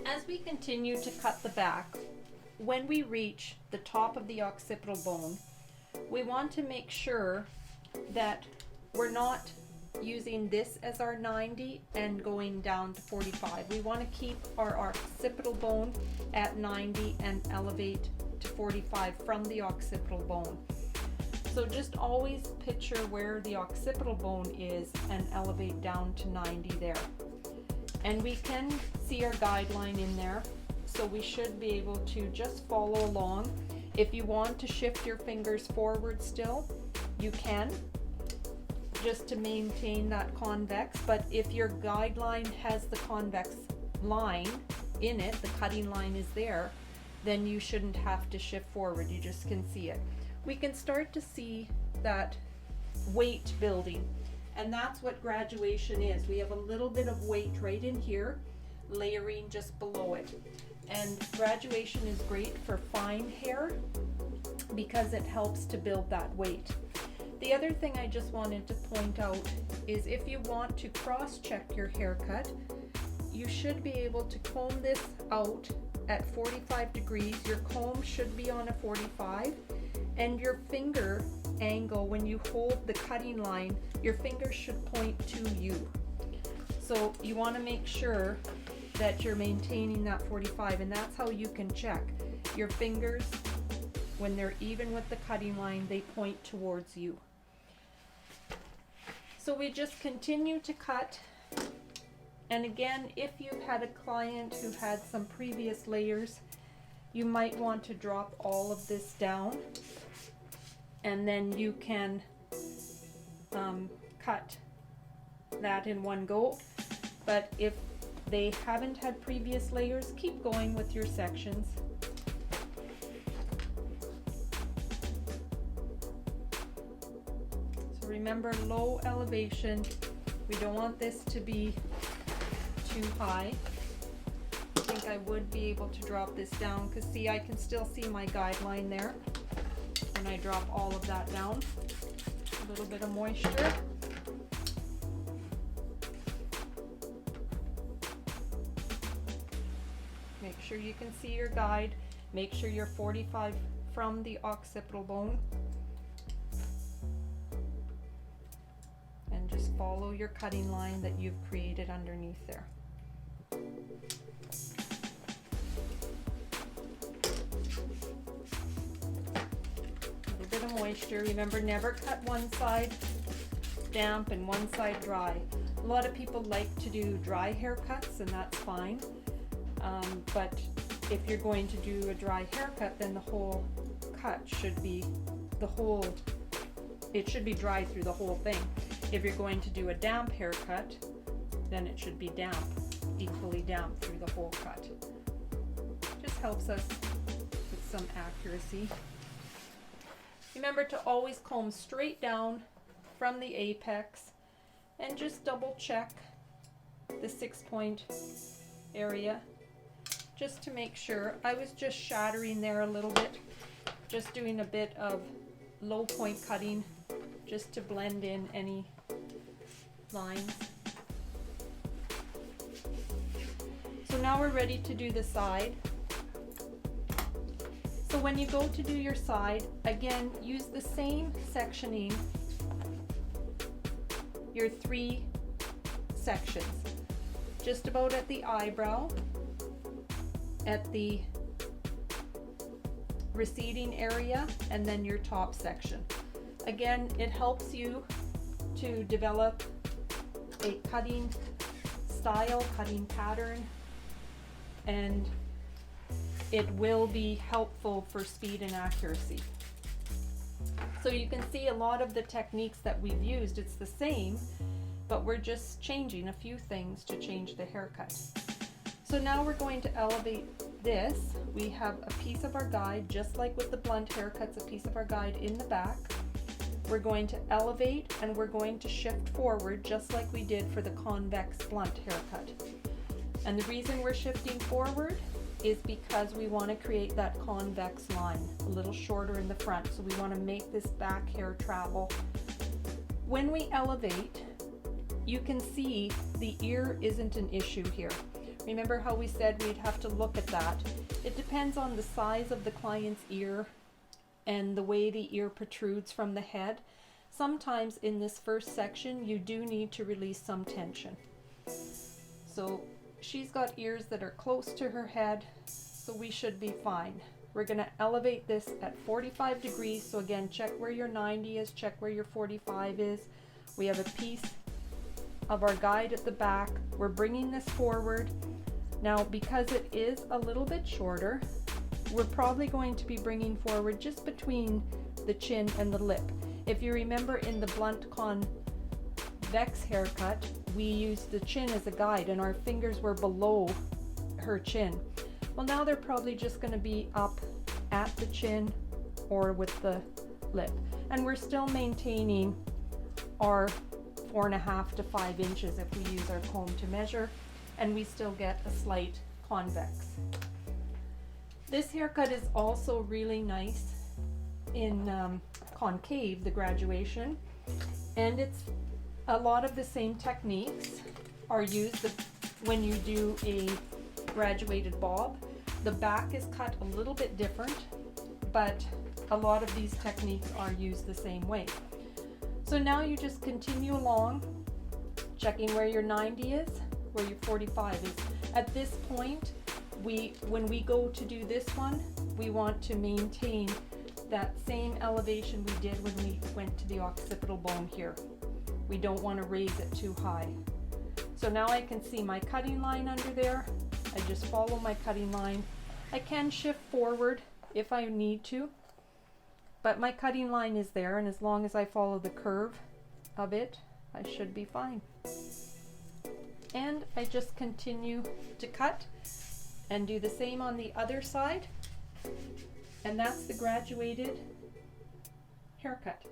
As we continue to cut the back, when we reach the top of the occipital bone, we want to make sure that we're not using this as our 90 and going down to 45. We want to keep our occipital bone at 90 and elevate to 45 from the occipital bone. So just always picture where the occipital bone is and elevate down to 90 there. And we can see our guideline in there, so we should be able to just follow along. If you want to shift your fingers forward still, you can, just to maintain that convex. But if your guideline has the convex line in it, the cutting line is there, then you shouldn't have to shift forward, you just can see it. We can start to see that weight building, and that's what graduation is. We have a little bit of weight right in here, layering just below it. And graduation is great for fine hair because it helps to build that weight. The other thing I just wanted to point out is if you want to cross-check your haircut, you should be able to comb this out at 45 degrees. Your comb should be on a 45, and your finger angle, when you hold the cutting line, your fingers should point to you. So you want to make sure that you're maintaining that 45, and that's how you can check. Your fingers, when they're even with the cutting line, they point towards you. So we just continue to cut. And again, if you've had a client who had some previous layers, you might want to drop all of this down, and then you can cut that in one go. But if they haven't had previous layers, keep going with your sections. So remember, low elevation. We don't want this to be too high. I think I would be able to drop this down, because see, I can still see my guideline there when I drop all of that down. A little bit of moisture. Make sure you can see your guide. Make sure you're 45 from the occipital bone. And just follow your cutting line that you've created underneath there. A little bit of moisture. Remember, never cut one side damp and one side dry. A lot of people like to do dry haircuts, and that's fine. But if you're going to do a dry haircut, then the whole cut should be it should be dry through the whole thing. If you're going to do a damp haircut, then it should be damp, equally damp through the whole cut. Just helps us with some accuracy. Remember to always comb straight down from the apex, and just double check the 6-point area just to make sure. I was just shattering there a little bit, just doing a bit of low point cutting just to blend in any lines. So now we're ready to do the side. So when you go to do your side, again, use the same sectioning, your 3 sections, just about at the eyebrow, at the receding area, and then your top section. Again, it helps you to develop a cutting style, cutting pattern, and it will be helpful for speed and accuracy. So you can see a lot of the techniques that we've used, it's the same, but we're just changing a few things to change the haircut. So now we're going to elevate this. We have a piece of our guide, just like with the blunt haircuts, a piece of our guide in the back. We're going to elevate, and we're going to shift forward just like we did for the convex blunt haircut. And the reason we're shifting forward is because we want to create that convex line, a little shorter in the front. So we want to make this back hair travel. When we elevate, you can see the ear isn't an issue here. Remember how we said we'd have to look at that? It depends on the size of the client's ear and the way the ear protrudes from the head. Sometimes in this first section you do need to release some tension. So she's got ears that are close to her head, so we should be fine. We're going to elevate this at 45 degrees. So again, check where your 90 is, check where your 45 is. We have a piece of our guide at the back. We're bringing this forward. Now, because it is a little bit shorter, we're probably going to be bringing forward just between the chin and the lip. If you remember in the blunt convex haircut, we used the chin as a guide and our fingers were below her chin. Well, now they're probably just going to be up at the chin or with the lip. And we're still maintaining our 4.5 to 5 inches if we use our comb to measure, and we still get a slight convex. This haircut is also really nice in concave, the graduation, and it's a lot of the same techniques are used when you do a graduated bob. The back is cut a little bit different, but a lot of these techniques are used the same way. So now you just continue along, checking where your 90 is, where your 45 is. At this point, when we go to do this one, we want to maintain that same elevation we did when we went to the occipital bone here. We don't want to raise it too high. So now I can see my cutting line under there. I just follow my cutting line. I can shift forward if I need to, but my cutting line is there, and as long as I follow the curve of it, I should be fine. And I just continue to cut and do the same on the other side, and that's the graduated haircut.